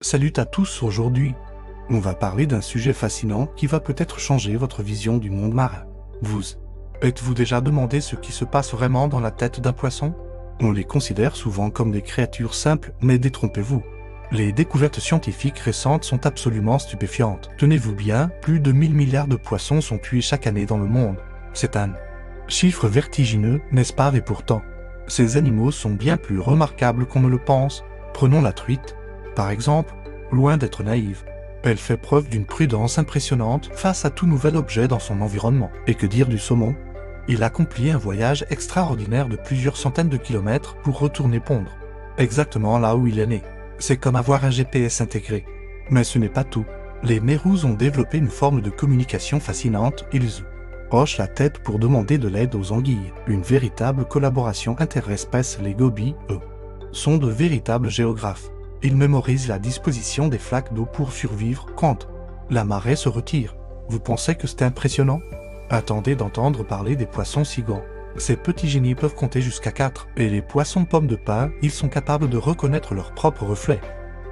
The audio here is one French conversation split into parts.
Salut à tous, aujourd'hui, on va parler d'un sujet fascinant qui va peut-être changer votre vision du monde marin. Vous êtes-vous déjà demandé ce qui se passe vraiment dans la tête d'un poisson? On les considère souvent comme des créatures simples, mais détrompez-vous. Les découvertes scientifiques récentes sont absolument stupéfiantes. Tenez-vous bien, plus de 1000 milliards de poissons sont tués chaque année dans le monde. C'est un chiffre vertigineux, n'est-ce pas? Et pourtant, ces animaux sont bien plus remarquables qu'on ne le pense. Prenons la truite, par exemple. Loin d'être naïve, elle fait preuve d'une prudence impressionnante face à tout nouvel objet dans son environnement. Et que dire du saumon? Il accomplit un voyage extraordinaire de plusieurs centaines de kilomètres pour retourner pondre, exactement là où il est né. C'est comme avoir un GPS intégré. Mais ce n'est pas tout. Les mérous ont développé une forme de communication fascinante. Ils hochent la tête pour demander de l'aide aux anguilles. Une véritable collaboration interespèce. Les gobies, eux, sont de véritables géographes. Ils mémorisent la disposition des flaques d'eau pour survivre quand la marée se retire. Vous pensez que c'est impressionnant? Attendez d'entendre parler des poissons cigans. Ces petits génies peuvent compter jusqu'à 4. Et les poissons pommes de pin, ils sont capables de reconnaître leur propre reflet.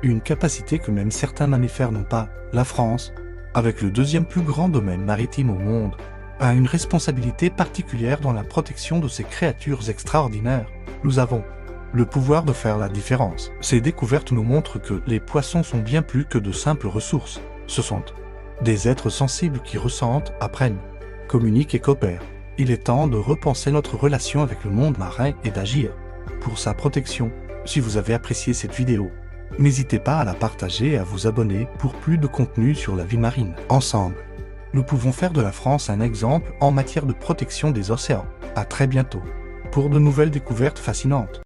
Une capacité que même certains mammifères n'ont pas. La France, avec le deuxième plus grand domaine maritime au monde, a une responsabilité particulière dans la protection de ces créatures extraordinaires. Nous avons le pouvoir de faire la différence. Ces découvertes nous montrent que les poissons sont bien plus que de simples ressources. Ce sont des êtres sensibles qui ressentent, apprennent, communiquent et coopèrent. Il est temps de repenser notre relation avec le monde marin et d'agir pour sa protection. Si vous avez apprécié cette vidéo, n'hésitez pas à la partager et à vous abonner pour plus de contenu sur la vie marine. Ensemble, nous pouvons faire de la France un exemple en matière de protection des océans. À très bientôt pour de nouvelles découvertes fascinantes.